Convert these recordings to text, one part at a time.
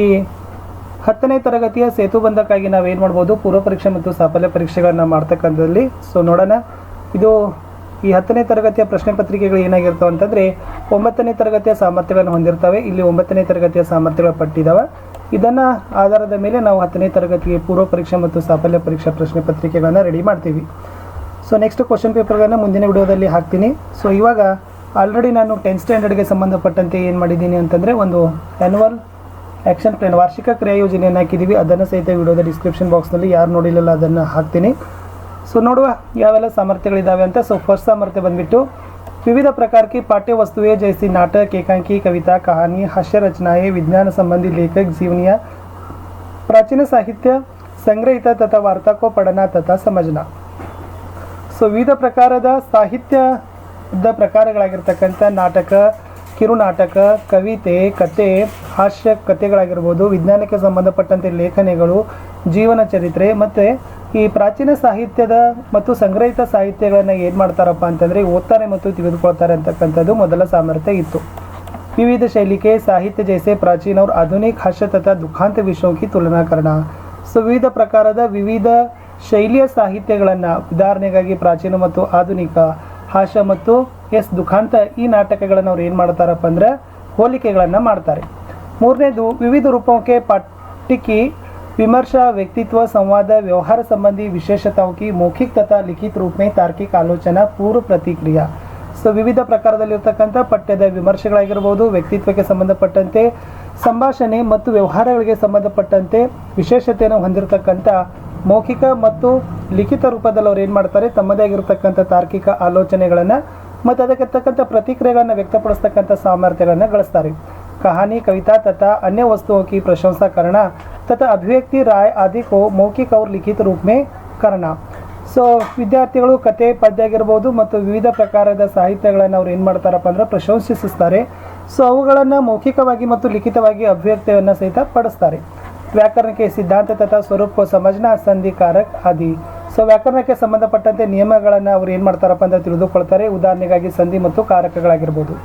ಈ 10ನೇ ತರಗತಿಯ ಸೇತುಬಂಧಕ್ಕಾಗಿ ನಾವೇನು ಮಾಡ್ಬೋದು, ಪೂರ್ವ ಪರೀಕ್ಷೆ ಮತ್ತು ಸಾಫಲ್ಯ ಪರೀಕ್ಷೆಗಳನ್ನು ಮಾಡ್ತಕ್ಕಂಥದ್ದಲ್ಲಿ. ಸೊ ನೋಡೋಣ, ಇದು ಈ 10ನೇ ತರಗತಿಯ ಪ್ರಶ್ನೆ ಪತ್ರಿಕೆಗಳು ಏನಾಗಿರ್ತವೆ ಅಂತಂದರೆ 9ನೇ ತರಗತಿಯ ಸಾಮರ್ಥ್ಯಗಳನ್ನು ಹೊಂದಿರ್ತವೆ. ಇಲ್ಲಿ 9ನೇ ತರಗತಿಯ ಸಾಮರ್ಥ್ಯಗಳ ಪಟ್ಟಿದ್ದಾವೆ. ಇದನ್ನು ಆಧಾರದ ಮೇಲೆ ನಾವು 10ನೇ ತರಗತಿಗೆ ಪೂರ್ವ ಪರೀಕ್ಷೆ ಮತ್ತು ಸಾಫಲ್ಯ ಪರೀಕ್ಷಾ ಪ್ರಶ್ನೆ ಪತ್ರಿಕೆಗಳನ್ನು ರೆಡಿ ಮಾಡ್ತೀವಿ. ಸೊ ನೆಕ್ಸ್ಟ್ ಕ್ವಶನ್ ಪೇಪರ್ಗಳನ್ನು ಮುಂದಿನ ವಿಡಿಯೋದಲ್ಲಿ ಹಾಕ್ತೀನಿ. ಸೊ ಇವಾಗ ಆಲ್ರೆಡಿ ನಾನು 10th ಸ್ಟ್ಯಾಂಡರ್ಡ್ಗೆ ಸಂಬಂಧಪಟ್ಟಂತೆ ಏನು ಮಾಡಿದ್ದೀನಿ ಅಂತಂದರೆ ಒಂದು ಆ್ಯನ್ಯುವಲ್ ಆ್ಯಕ್ಷನ್ ಪ್ಲಾನ್, ವಾರ್ಷಿಕ ಕ್ರಿಯಾ ಯೋಜನೆಯನ್ನು ಹಾಕಿದ್ದೀವಿ. ಅದನ್ನು ಸಹಿತ ವಿಡಿಯೋದ ಡಿಸ್ಕ್ರಿಪ್ಷನ್ ಬಾಕ್ಸ್ನಲ್ಲಿ ಯಾರು ನೋಡಿಲ್ಲಲ್ಲ ಅದನ್ನು ಹಾಕ್ತೀನಿ. ಸೊ ನೋಡುವ ಯಾವೆಲ್ಲ ಸಾಮರ್ಥ್ಯಗಳಿದ್ದಾವೆ ಅಂತ. ಸೊ ಫಸ್ಟ್ ಸಾಮರ್ಥ್ಯ ಬಂದುಬಿಟ್ಟು विविध प्रकार की पाठ्य वस्तुएं जैसी नाटक, एकांकी, कविता, कहानी, हास्य रचनाएं, विज्ञान संबंधी लेखक जीवनियाँ, प्राचीन साहित्य संग्रहित तथा वार्ता को पढ़ना तथा समझना. ಸೊ ವಿವಿಧ ಪ್ರಕಾರದ ಸಾಹಿತ್ಯದ ಪ್ರಕಾರಗಳಾಗಿರ್ತಕ್ಕಂಥ ನಾಟಕ, ಕಿರುನಾಟಕ, ಕವಿತೆ, ಕತೆ, ಹಾಸ್ಯ ಕಥೆಗಳಾಗಿರ್ಬೋದು, ವಿಜ್ಞಾನಕ್ಕೆ ಸಂಬಂಧಪಟ್ಟಂತೆ ಲೇಖನಗಳು, ಜೀವನ ಚರಿತ್ರೆ ಮತ್ತು ಈ ಪ್ರಾಚೀನ ಸಾಹಿತ್ಯದ ಮತ್ತು ಸಂಗ್ರಹಿತ ಸಾಹಿತ್ಯಗಳನ್ನು ಏನು ಮಾಡ್ತಾರಪ್ಪ ಅಂತಂದರೆ ಓದ್ತಾರೆ ಮತ್ತು ತಿಳಿದುಕೊಳ್ತಾರೆ ಅಂತಕ್ಕಂಥದ್ದು ಮೊದಲ ಸಾಮರ್ಥ್ಯ ಇತ್ತು. ವಿವಿಧ ಶೈಲಿ के साहित्य जैसे प्राचीन और आधुनिक हास्य तथा दुखांत विषयों की तुलना करना. ಸೊ ವಿವಿಧ ಪ್ರಕಾರದ ವಿವಿಧ ಶೈಲಿಯ ಸಾಹಿತ್ಯಗಳನ್ನು, ಉದಾಹರಣೆಗಾಗಿ ಪ್ರಾಚೀನ ಮತ್ತು ಆಧುನಿಕ, ಹಾಸ್ಯ ಮತ್ತು ದುಖಾಂತ ಈ ನಾಟಕಗಳನ್ನು ಅವ್ರು ಏನು ಮಾಡ್ತಾರಪ್ಪ ಅಂದರೆ ಹೋಲಿಕೆಗಳನ್ನು ಮಾಡ್ತಾರೆ. ಮೂರನೇದು ವಿವಿಧ ರೂಪಕ್ಕೆ पाठ्य विमर्शा, व्यक्तित्व, संवाद, व्यवहार संबंधी विशेषताओं की मौखिक तथा लिखित रूप में तार्किक आलोचना, पूर्व प्रतिक्रिया. ಸೊ ವಿವಿಧ ಪ್ರಕಾರದಲ್ಲಿರ್ತಕ್ಕಂಥ ಪಠ್ಯದ ವಿಮರ್ಶೆಗಳಾಗಿರ್ಬೋದು, ವ್ಯಕ್ತಿತ್ವಕ್ಕೆ ಸಂಬಂಧಪಟ್ಟಂತೆ ಸಂಭಾಷಣೆ ಮತ್ತು ವ್ಯವಹಾರಗಳಿಗೆ ಸಂಬಂಧಪಟ್ಟಂತೆ ವಿಶೇಷತೆಯನ್ನು ಹೊಂದಿರತಕ್ಕಂಥ ಮೌಖಿಕ ಮತ್ತು ಲಿಖಿತ ರೂಪದಲ್ಲಿ ಅವ್ರು ಏನು ಮಾಡ್ತಾರೆ, ತಮ್ಮದೇ ಆಗಿರತಕ್ಕಂಥ ತಾರ್ಕಿಕ ಆಲೋಚನೆಗಳನ್ನು ಮತ್ತು ಅದಕ್ಕೆ ತಕ್ಕಂಥ ಪ್ರತಿಕ್ರಿಯೆಗಳನ್ನು ವ್ಯಕ್ತಪಡಿಸ್ತಕ್ಕಂಥ ಸಾಮರ್ಥ್ಯಗಳನ್ನು ಗಳಿಸ್ತಾರೆ. कहानी, कविता तथा अन्य वस्तुओं की प्रशंसा करना तथा अभिव्यक्ति, राय आदि को मौखिक और लिखित रूप में करना. ಸೊ ವಿದ್ಯಾರ್ಥಿಗಳು ಕತೆ, ಪದ್ಯ ಆಗಿರ್ಬೋದು ಮತ್ತು ವಿವಿಧ ಪ್ರಕಾರದ ಸಾಹಿತ್ಯಗಳನ್ನು ಅವ್ರು ಏನು ಮಾಡ್ತಾರಪ್ಪ ಅಂದರೆ ಪ್ರಶಂಸಿಸ್ತಾರೆ. ಸೊ ಅವುಗಳನ್ನು ಮೌಖಿಕವಾಗಿ ಮತ್ತು ಲಿಖಿತವಾಗಿ ಅಭಿವ್ಯಕ್ತಿಯನ್ನು ಸಹಿತ ಪಡಿಸ್ತಾರೆ. ವ್ಯಾಕರಣಕ್ಕೆ ಸಿದ್ಧಾಂತ ತಥಾ ಸ್ವರೂಪ ಕೋ ಸಮಜ್ನಾ, ಸಂಧಿ, ಕಾರಕ್ ಆದಿ. ಸೊ ವ್ಯಾಕರಣಕ್ಕೆ ಸಂಬಂಧಪಟ್ಟಂತೆ ನಿಯಮಗಳನ್ನು ಅವ್ರು ಏನು ಮಾಡ್ತಾರಪ್ಪ ಅಂತ ತಿಳಿದುಕೊಳ್ತಾರೆ. ಉದಾಹರಣೆಗಾಗಿ ಸಂಧಿ ಮತ್ತು ಕಾರಕಗಳಾಗಿರ್ಬೋದು.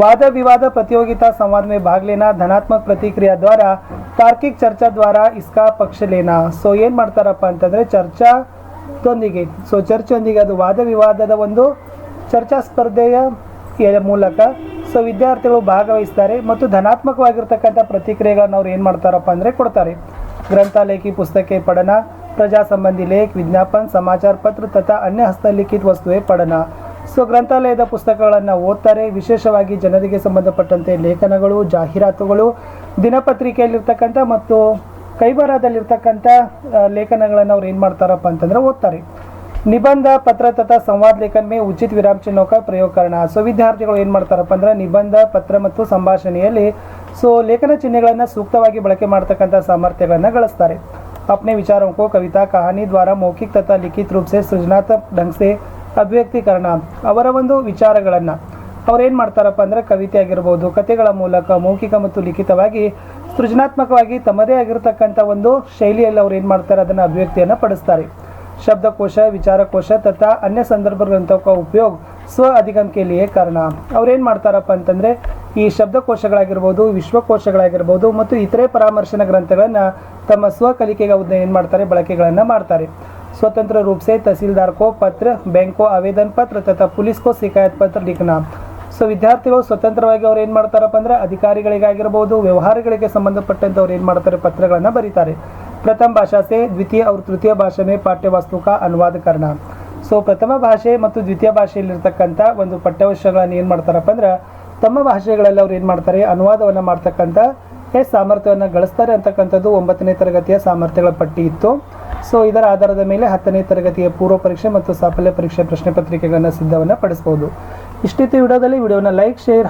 वाद विवाद, प्रतियोगिता, संवाद में भाग लेना, धनात्मक प्रतिक्रिया द्वारा, तार्किक चर्चा द्वारा इसका पक्ष लेना. ಸೊ ಏನು ಮಾಡ್ತಾರಪ್ಪ ಅಂತಂದರೆ ಚರ್ಚಾದೊಂದಿಗೆ, ಸೊ ಚರ್ಚೆಯೊಂದಿಗೆ ಅದು ವಾದ ವಿವಾದದ ಒಂದು ಚರ್ಚಾ ಸ್ಪರ್ಧೆಯ ಮೂಲಕ ಸೊ ವಿದ್ಯಾರ್ಥಿಗಳು ಭಾಗವಹಿಸ್ತಾರೆ ಮತ್ತು ಧನಾತ್ಮಕವಾಗಿರ್ತಕ್ಕಂಥ ಪ್ರತಿಕ್ರಿಯೆಗಳನ್ನು ಅವ್ರು ಏನು ಮಾಡ್ತಾರಪ್ಪ ಅಂದರೆ ಕೊಡ್ತಾರೆ. ग्रंथालय की पुस्तकें पढ़ना, प्रजा संबंधी लेख, विज्ञापन, समाचार पत्र तथा अन्य हस्तलिखित वस्तुएं पढ़ना. ಸೊ ಗ್ರಂಥಾಲಯದ ಪುಸ್ತಕಗಳನ್ನು ಓದ್ತಾರೆ. ವಿಶೇಷವಾಗಿ ಜನರಿಗೆ ಸಂಬಂಧಪಟ್ಟಂತೆ ಲೇಖನಗಳು, ಜಾಹೀರಾತುಗಳು, ದಿನಪತ್ರಿಕೆಯಲ್ಲಿರ್ತಕ್ಕಂಥ ಮತ್ತು ಕೈಬರಹದಲ್ಲಿರ್ತಕ್ಕಂಥ ಲೇಖನಗಳನ್ನು ಅವ್ರು ಏನು ಮಾಡ್ತಾರಪ್ಪ ಅಂತಂದರೆ ಓದ್ತಾರೆ. ನಿಬಂಧ, ಪತ್ರ ತಥಾ ಸಂವಾದ ಲೇಖನ ಮೇ ಉಚಿತ ವಿರಾಮ ಚಿಹ್ನೋं का प्रयोग करना. ಸೊ ವಿದ್ಯಾರ್ಥಿಗಳು ಏನು ಮಾಡ್ತಾರಪ್ಪ ಅಂದರೆ ನಿಬಂಧ, ಪತ್ರ ಮತ್ತು ಸಂಭಾಷಣೆಯಲ್ಲಿ ಸೊ ಲೇಖನ ಚಿಹ್ನೆಗಳನ್ನು ಸೂಕ್ತವಾಗಿ ಬಳಕೆ ಮಾಡ್ತಕ್ಕಂಥ ಸಾಮರ್ಥ್ಯಗಳನ್ನು ಗಳಿಸ್ತಾರೆ. अपने विचारों को कविता, कहानी द्वारा मौखिक तथा लिखित रूप से सृजनात्मक ढंग से ಅಭಿವ್ಯಕ್ತೀಕರಣ. ಅವರ ಒಂದು ವಿಚಾರಗಳನ್ನು ಅವ್ರೇನು ಮಾಡ್ತಾರಪ್ಪ ಅಂದರೆ ಕವಿತೆ ಆಗಿರ್ಬೋದು, ಕಥೆಗಳ ಮೂಲಕ ಮೌಖಿಕ ಮತ್ತು ಲಿಖಿತವಾಗಿ ಸೃಜನಾತ್ಮಕವಾಗಿ ತಮ್ಮದೇ ಆಗಿರತಕ್ಕಂಥ ಒಂದು ಶೈಲಿಯಲ್ಲಿ ಅವ್ರು ಏನು ಮಾಡ್ತಾರೆ, ಅದನ್ನು ಅಭಿವ್ಯಕ್ತಿಯನ್ನು ಪಡಿಸ್ತಾರೆ. ಶಬ್ದಕೋಶ, ವಿಚಾರಕೋಶ ತಥಾ ಅನ್ಯ ಸಂದರ್ಭ ಗ್ರಂಥೋं का उपयोग स्व अधिगम के लिए करना. ಅವ್ರೇನು ಮಾಡ್ತಾರಪ್ಪ ಅಂತಂದರೆ ಈ ಶಬ್ದಕೋಶಗಳಾಗಿರ್ಬೋದು, ವಿಶ್ವಕೋಶಗಳಾಗಿರ್ಬೋದು ಮತ್ತು ಇತರೆ ಪರಾಮರ್ಶನ ಗ್ರಂಥಗಳನ್ನು ತಮ್ಮ ಸ್ವಕಲಿಕೆಗೆ ಅವ್ರನ್ನ ಏನು ಮಾಡ್ತಾರೆ, ಬಳಕೆಗಳನ್ನು ಮಾಡ್ತಾರೆ. स्वतंत्र रूप से तहसीलदार को पत्र, बैंक को आवेदन पत्र तथा पुलिस को शिकायत पत्र लिखना. ಸೊ ವಿದ್ಯಾರ್ಥಿಗಳು ಸ್ವತಂತ್ರವಾಗಿ ಅವ್ರು ಏನು ಮಾಡ್ತಾರಪ್ಪ ಅಂದರೆ ಅಧಿಕಾರಿಗಳಿಗಾಗಿರ್ಬೋದು, ವ್ಯವಹಾರಗಳಿಗೆ ಸಂಬಂಧಪಟ್ಟಂತೆ ಅವ್ರು ಏನು ಮಾಡ್ತಾರೆ, ಪತ್ರಗಳನ್ನು ಬರೀತಾರೆ. ಪ್ರಥಮ ಭಾಷಾ ಸೆ ದ್ವಿತೀಯ और ತೃತೀಯ ಭಾಷೆ ಮೇ ಪಾಠ್ಯ ವಸ್ತು का ಅನುವಾದ करना. ಸೊ ಪ್ರಥಮ ಭಾಷೆ ಮತ್ತು ದ್ವಿತೀಯ ಭಾಷೆಯಲ್ಲಿರ್ತಕ್ಕಂಥ ಒಂದು ಪಠ್ಯವಸ್ತುಗಳನ್ನು ಏನು ಮಾಡ್ತಾರಪ್ಪ ಅಂದ್ರೆ ತಮ್ಮ ಭಾಷೆಗಳಲ್ಲಿ ಅವ್ರು ಏನು ಮಾಡ್ತಾರೆ, ಅನುವಾದವನ್ನು ಮಾಡ್ತಕ್ಕಂಥ ಸಾಮರ್ಥ್ಯವನ್ನು ಗಳಿಸ್ತಾರೆ ಅಂತಕ್ಕಂಥದ್ದು 9ನೇ ತರಗತಿಯ ಸಾಮರ್ಥ್ಯಗಳ ಪಟ್ಟಿ ಇತ್ತು. ಸೊ ಇದರ ಆಧಾರದ ಮೇಲೆ 10ನೇ ತರಗತಿಯ ಪೂರ್ವ ಪರೀಕ್ಷೆ ಮತ್ತು ಸಾಫಲ್ಯ ಪರೀಕ್ಷೆ ಪ್ರಶ್ನೆ ಪತ್ರಿಕೆಗಳನ್ನು ಸಿದ್ಧವನ್ನು ಪಡಿಸಬಹುದು. ಇಷ್ಟಿತ್ತು ವಿಡಿಯೋದಲ್ಲಿ. ವಿಡಿಯೋನ ಲೈಕ್, ಶೇರ್